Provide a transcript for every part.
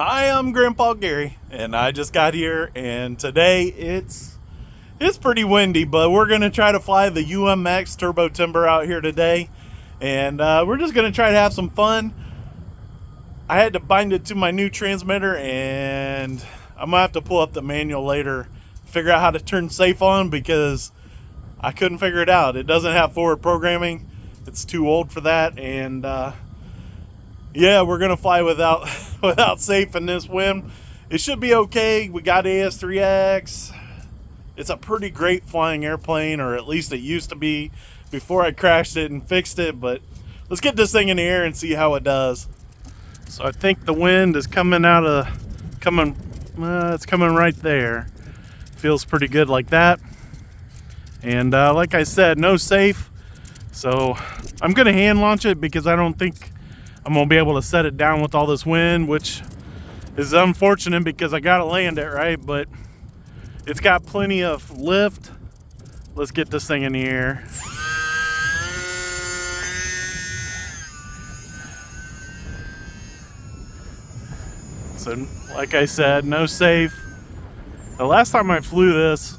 Hi, I'm Grandpa Gary, and I just got here, and today it's pretty windy, but we're gonna try to fly the UMX turbo timber out here today, and we're just gonna try to have some fun. I had to bind it to my new transmitter, and I'm gonna have to pull up the manual later, figure out how to turn safe on because I couldn't figure it out. It doesn't have forward programming; it's too old for that, and yeah, we're gonna fly without without safe in this wind. It should be okay. We got AS3X. It's a pretty great flying airplane, or at least it used to be before I crashed it and fixed it. But let's get this thing in the air and see how it does. So I think the wind is coming out of it's coming right there. Feels pretty good like that. And like I said, no safe. So I'm gonna hand launch it because I don't think I'm gonna be able to set it down with all this wind, which is unfortunate because I gotta land it right, but it's got plenty of lift. Let's get this thing in the air. So like I said, no safe. The last time I flew this,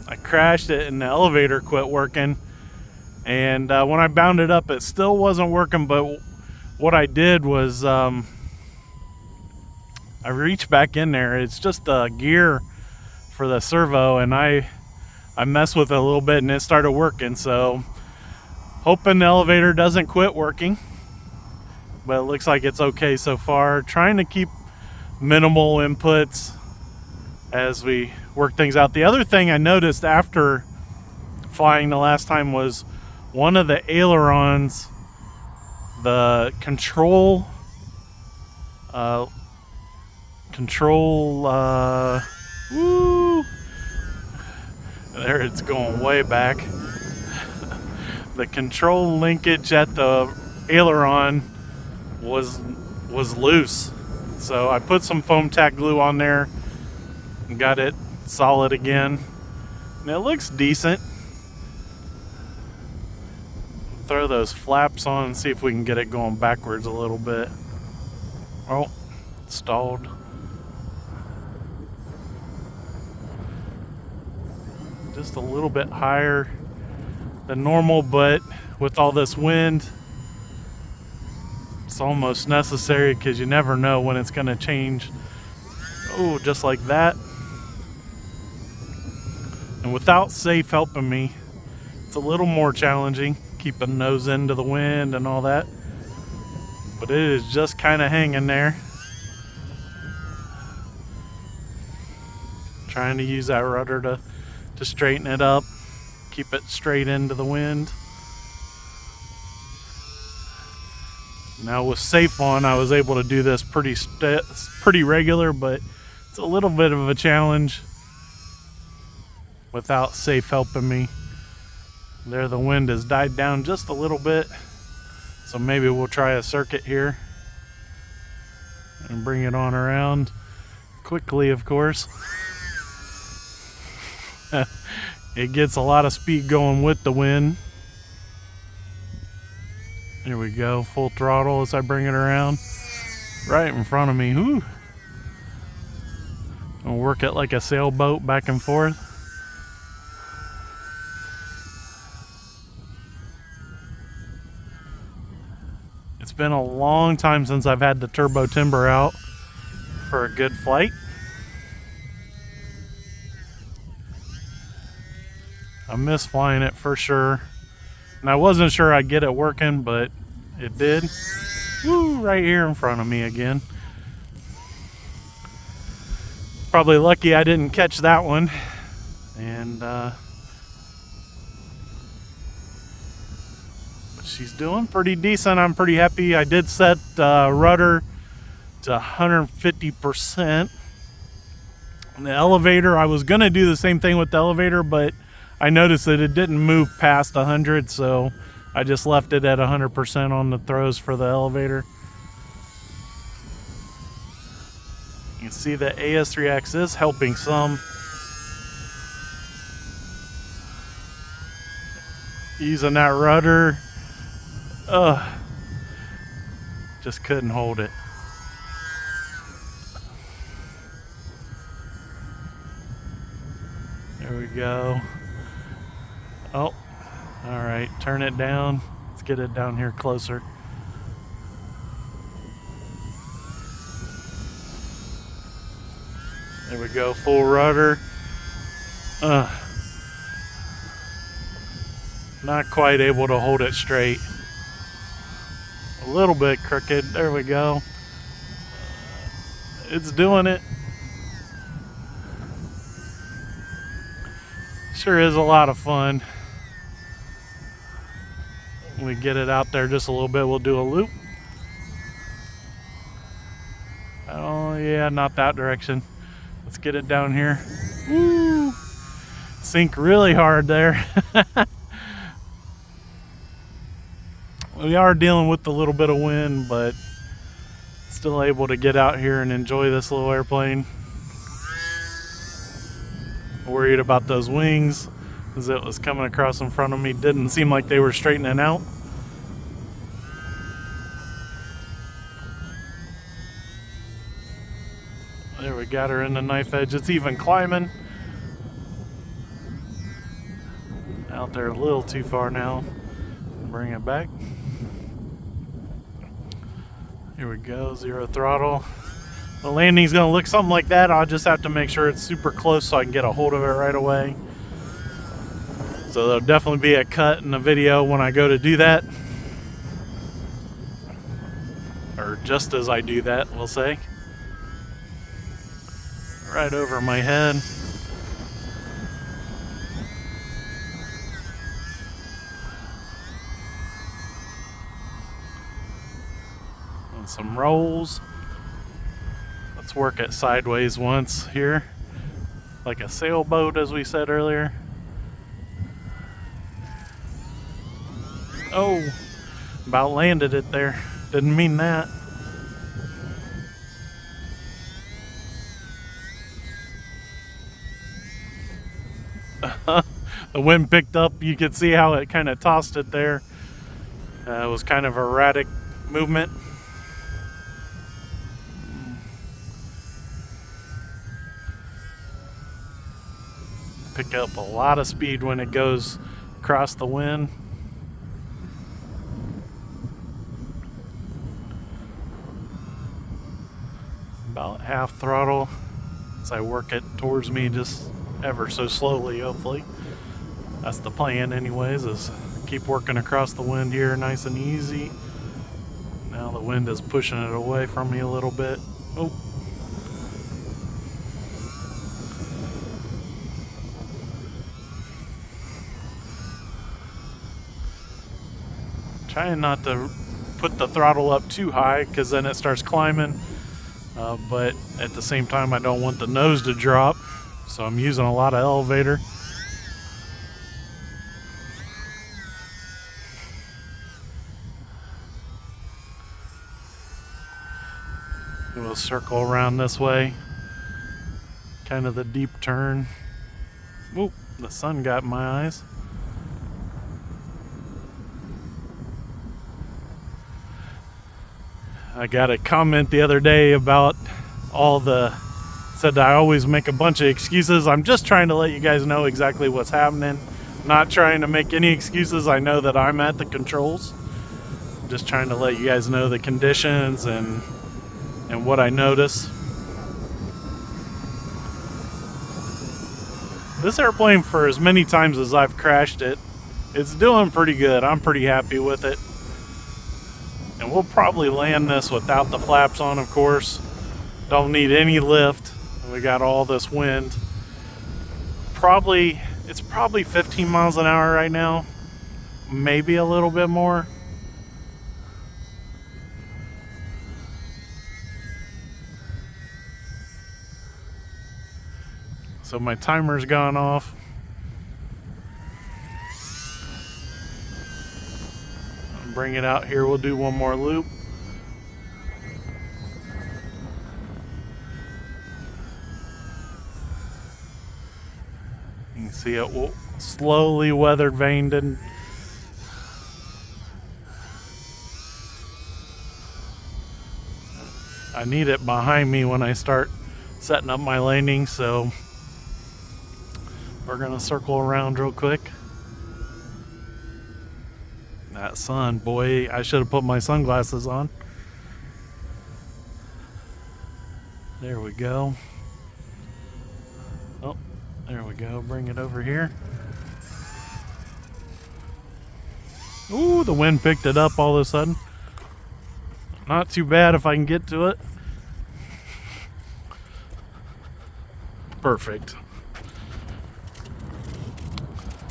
I crashed it and the elevator quit working, and when I bound it up it still wasn't working, but what I did was I reached back in there. It's just a gear for the servo, and I messed with it a little bit and it started working. So hoping the elevator doesn't quit working, but it looks like it's okay so far. Trying to keep minimal inputs as we work things out. The other thing I noticed after flying the last time was one of the ailerons, the control there, it's going way back. The control linkage at the aileron was loose, so I put some foam tack glue on there and got it solid again, and it looks decent. Throw those flaps on and see if we can get it going backwards a little bit. Oh, stalled. Just a little bit higher than normal, but with all this wind, it's almost necessary because you never know when it's going to change. Oh, just like that. And without safe helping me, it's a little more challenging, keeping nose into the wind and all that, but it is just kind of hanging there. Trying to use that rudder to straighten it up, keep it straight into the wind. Now with safe on, I was able to do this pretty regular, but it's a little bit of a challenge without safe helping me. There, the wind has died down just a little bit, so maybe we'll try a circuit here and bring it on around quickly, of course. It gets a lot of speed going with the wind. Here we go, full throttle as I bring it around right in front of me. Whew. I'll work it like a sailboat back and forth. It's been a long time since I've had the turbo timber out for a good flight. I miss flying it for sure. And I wasn't sure I'd get it working, but it did. Woo, right here in front of me again. Probably lucky I didn't catch that one. And but she's doing pretty decent. I'm pretty happy. I did set rudder to 150%. And the elevator, I was gonna do the same thing with the elevator, but I noticed that it didn't move past 100, so I just left it at 100% on the throws for the elevator. You can see the AS3X is helping some. Using that rudder, just couldn't hold it. go. Oh, all right, turn it down. Let's get it down here closer. There we go, full rudder. Not quite able to hold it straight. A little bit crooked. There we go. It's doing it. Sure is a lot of fun. When we get it out there just a little bit, we'll do a loop. Oh yeah, not that direction. Let's get it down here. Woo! Sink really hard there. We are dealing with a little bit of wind, but still able to get out here and enjoy this little airplane. Worried about those wings as it was coming across in front of me. Didn't seem like they were straightening out. There, we got her in the knife edge. It's even climbing. Out there a little too far now. Bring it back. Here we go, 0 throttle. The landing's gonna look something like that. I'll just have to make sure it's super close so I can get a hold of it right away. So there'll definitely be a cut in the video when I go to do that. Or just as I do that, we'll say. Right over my head. And some rolls. Let's work it sideways once here. Like a sailboat, as we said earlier. Oh, about landed it there. Didn't mean that. The wind picked up. You could see how it kind of tossed it there. It was kind of erratic movement. Pick up a lot of speed when it goes across the wind. About half throttle as I work it towards me just ever so slowly, hopefully. That's the plan anyways, is keep working across the wind here nice and easy. Now the wind is pushing it away from me a little bit. Oh. Trying not to put the throttle up too high because then it starts climbing. But at the same time, I don't want the nose to drop, so I'm using a lot of elevator. We'll circle around this way, kind of the deep turn. Oop, the sun got in my eyes. I got a comment the other day about said I always make a bunch of excuses. I'm just trying to let you guys know exactly what's happening. Not trying to make any excuses. I know that I'm at the controls. Just trying to let you guys know the conditions and what I notice. This airplane, for as many times as I've crashed it, it's doing pretty good. I'm pretty happy with it. And we'll probably land this without the flaps on, of course. Don't need any lift. We got all this wind. It's probably 15 miles an hour right now. Maybe a little bit more. So my timer's gone off. Bring it out here. We'll do one more loop. You can see it will slowly weathered vaned in. I need it behind me when I start setting up my landing, so We're gonna circle around real quick. That sun, boy, I should have put my sunglasses on. There we go. Oh, there we go. Bring it over here. Ooh, the wind picked it up all of a sudden. Not too bad if I can get to it. Perfect.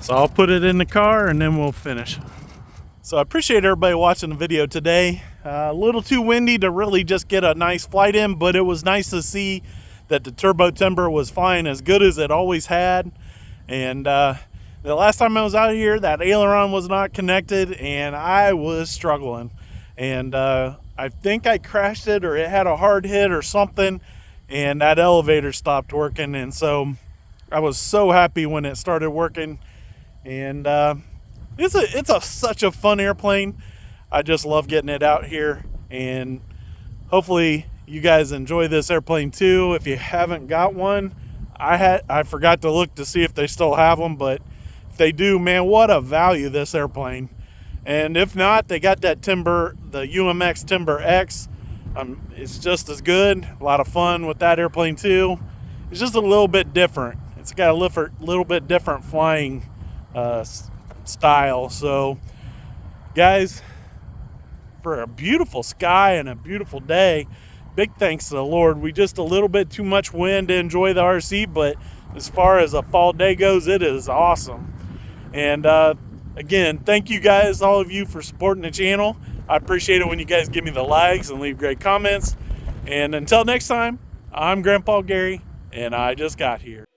So I'll put it in the car and then we'll finish. So I appreciate everybody watching the video today. A little too windy to really just get a nice flight in, but it was nice to see that the turbo timber was flying as good as it always had. And the last time I was out here, that aileron was not connected and I was struggling. And I think I crashed it, or it had a hard hit or something, and that elevator stopped working. And so I was so happy when it started working. And it's such a fun airplane. I just love getting it out here, and hopefully you guys enjoy this airplane too. If you haven't got one, I forgot to look to see if they still have them, but if they do, man, what a value this airplane. And if not, they got that timber, the UMX Timber X. It's just as good. A lot of fun with that airplane too. It's just a little bit different. It's got a little bit different flying style. So guys, for a beautiful sky and a beautiful day, big thanks to the Lord. We just a little bit too much wind to enjoy the RC, but as far as a fall day goes, it is awesome. And again, thank you guys, all of you, for supporting the channel. I appreciate it when you guys give me the likes and leave great comments. And until next time, I'm Grandpa Gary, and I just got here.